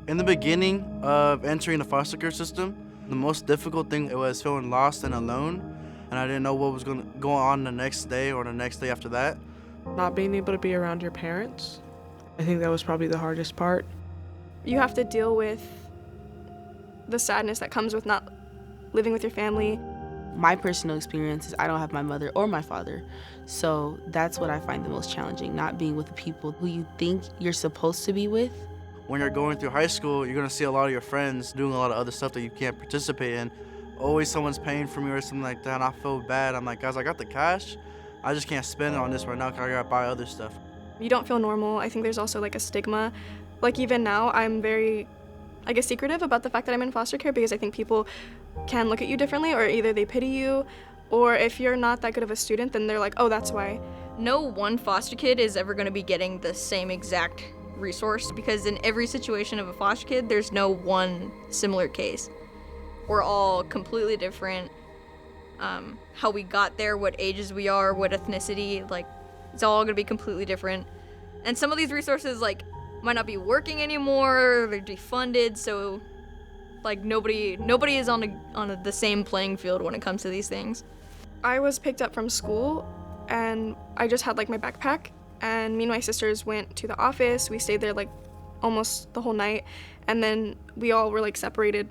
In the beginning of entering the foster care system, the most difficult thing it was feeling lost and alone, and I didn't know what was going to go on the next day or the next day after that. Not being able to be around your parents, I think that was probably the hardest part. You have to deal with the sadness that comes with not living with your family. My personal experience is I don't have my mother or my father, so that's what I find the most challenging, not being with the people who you think you're supposed to be with. When you're going through high school, you're going to see a lot of your friends doing a lot of other stuff that you can't participate in. Always someone's paying for me or something like that, and I feel bad. I'm like, guys, I got the cash. I just can't spend it on this right now because I got to buy other stuff. You don't feel normal. I think there's also like a stigma. Like even now, I'm very, I guess, secretive about the fact that I'm in foster care because I think people can look at you differently, or either they pity you, or if you're not that good of a student, then they're like, oh, that's why. No one foster kid is ever going to be getting the same exact resource because in every situation of a foster kid, there's no one similar case. We're all completely different. How we got there, what ages we are, what ethnicity, like it's all gonna be completely different. And some of these resources like might not be working anymore, they're defunded, so like nobody is on the same playing field when it comes to these things. I was picked up from school and I just had like my backpack, and me and my sisters went to the office. We stayed there like almost the whole night, and then we all were like separated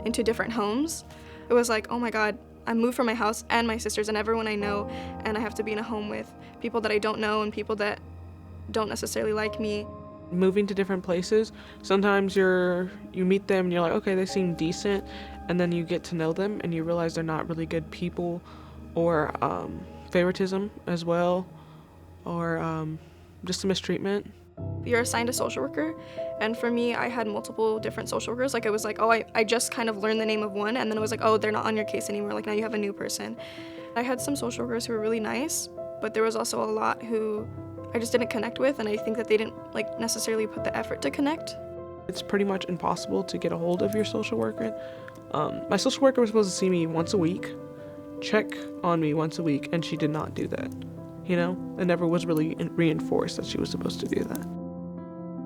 into different homes. It was like, oh my God, I moved from my house and my sisters and everyone I know, and I have to be in a home with people that I don't know and people that don't necessarily like me. Moving to different places, sometimes you meet them and you're like, okay, they seem decent, and then you get to know them and you realize they're not really good people, or favoritism as well, or just a mistreatment. You're assigned a social worker, and for me, I had multiple different social workers. Like it was like, oh, I just kind of learned the name of one, and then it was like, oh, they're not on your case anymore. Like now you have a new person. I had some social workers who were really nice, but there was also a lot who I just didn't connect with, and I think that they didn't like necessarily put the effort to connect. It's pretty much impossible to get a hold of your social worker. My social worker was supposed to see me once a week, check on me once a week, and she did not do that. You know, it never was really reinforced that she was supposed to do that.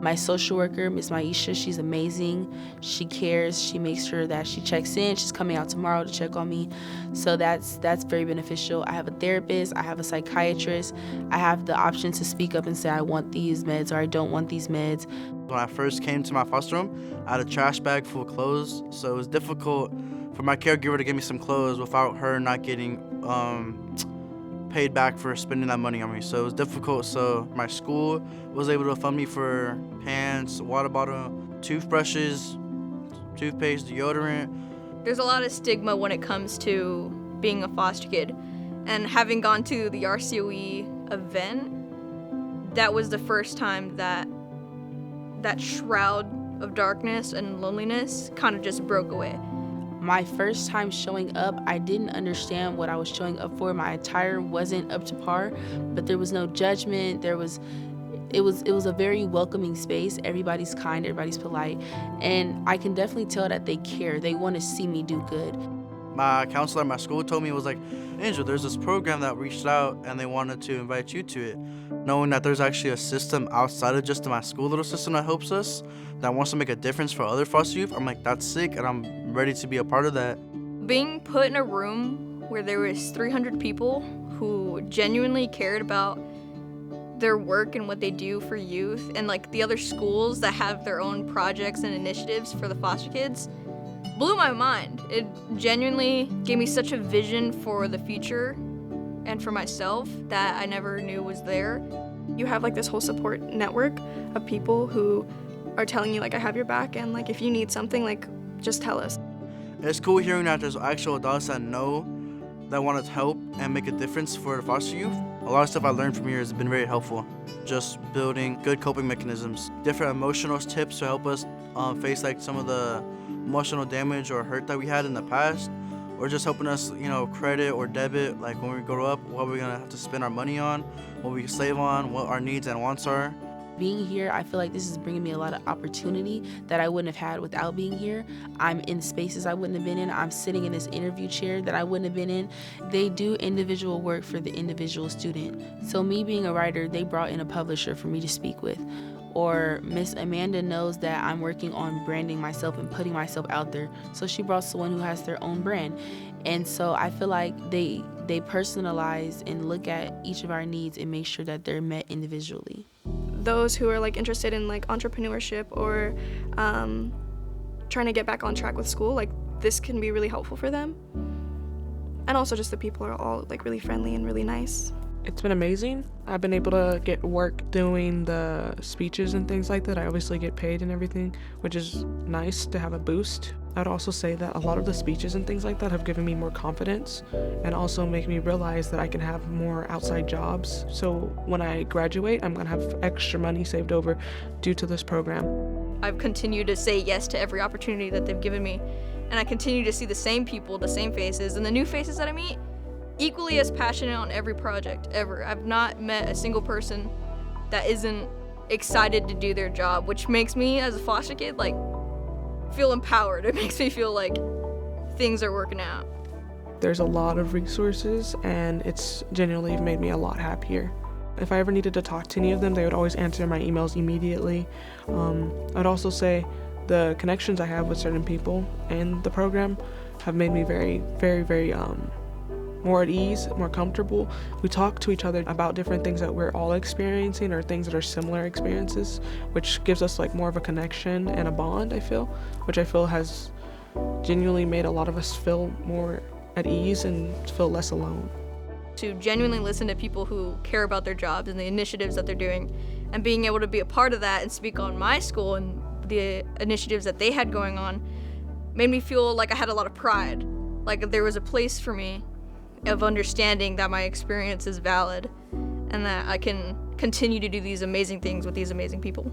My social worker, Miss Maisha, she's amazing. She cares. She makes sure that she checks in. She's coming out tomorrow to check on me. So that's very beneficial. I have a therapist. I have a psychiatrist. I have the option to speak up and say I want these meds or I don't want these meds. When I first came to my foster home, I had a trash bag full of clothes, so it was difficult for my caregiver to give me some clothes without her not getting paid back for spending that money on me. So it was difficult. So my school was able to fund me for pants, water bottle, toothbrushes, toothpaste, deodorant. There's a lot of stigma when it comes to being a foster kid, and having gone to the RCOE event, that was the first time that shroud of darkness and loneliness kind of just broke away. My first time showing up, I didn't understand what I was showing up for. My attire wasn't up to par, but there was no judgment. It was a very welcoming space. Everybody's kind, everybody's polite, and I can definitely tell that they care. They want to see me do good. My counselor at my school told me, it was like, Angel, there's this program that reached out and they wanted to invite you to it. Knowing that there's actually a system outside of just my school little system that helps us, that wants to make a difference for other foster youth, I'm like, that's sick, and I'm ready to be a part of that. Being put in a room where there was 300 people who genuinely cared about their work and what they do for youth, and like the other schools that have their own projects and initiatives for the foster kids, blew my mind. It genuinely gave me such a vision for the future and for myself that I never knew was there. You have like this whole support network of people who are telling you like, I have your back, and like if you need something, like just tell us. It's cool hearing that there's actual adults that know, that want to help and make a difference for the foster youth. A lot of stuff I learned from here has been very helpful. Just building good coping mechanisms, different emotional tips to help us face like some of the emotional damage or hurt that we had in the past, or just helping us, credit or debit, like when we grow up, what we're gonna have to spend our money on, what we can save on, what our needs and wants are. Being here, I feel like this is bringing me a lot of opportunity that I wouldn't have had without being here. I'm in spaces I wouldn't have been in. I'm sitting in this interview chair that I wouldn't have been in. They do individual work for the individual student. So me being a writer, they brought in a publisher for me to speak with. Or Miss Amanda knows that I'm working on branding myself and putting myself out there. So she brought someone who has their own brand. And so I feel like they personalize and look at each of our needs and make sure that they're met individually. Those who are like interested in like entrepreneurship or trying to get back on track with school, like this can be really helpful for them. And also just the people are all like really friendly and really nice. It's been amazing. I've been able to get work doing the speeches and things like that. I obviously get paid and everything, which is nice to have a boost. I'd also say that a lot of the speeches and things like that have given me more confidence and also make me realize that I can have more outside jobs. So when I graduate, I'm gonna have extra money saved over due to this program. I've continued to say yes to every opportunity that they've given me, and I continue to see the same people, the same faces, and the new faces that I meet equally as passionate on every project ever. I've not met a single person that isn't excited to do their job, which makes me as a foster kid like feel empowered. It makes me feel like things are working out. There's a lot of resources and it's genuinely made me a lot happier. If I ever needed to talk to any of them, they would always answer my emails immediately. I'd also say the connections I have with certain people and the program have made me very, very, very more at ease, more comfortable. We talk to each other about different things that we're all experiencing or things that are similar experiences, which gives us like more of a connection and a bond, I feel, which I feel has genuinely made a lot of us feel more at ease and feel less alone. To genuinely listen to people who care about their jobs and the initiatives that they're doing, and being able to be a part of that and speak on my school and the initiatives that they had going on made me feel like I had a lot of pride, like there was a place for me of understanding that my experience is valid and that I can continue to do these amazing things with these amazing people.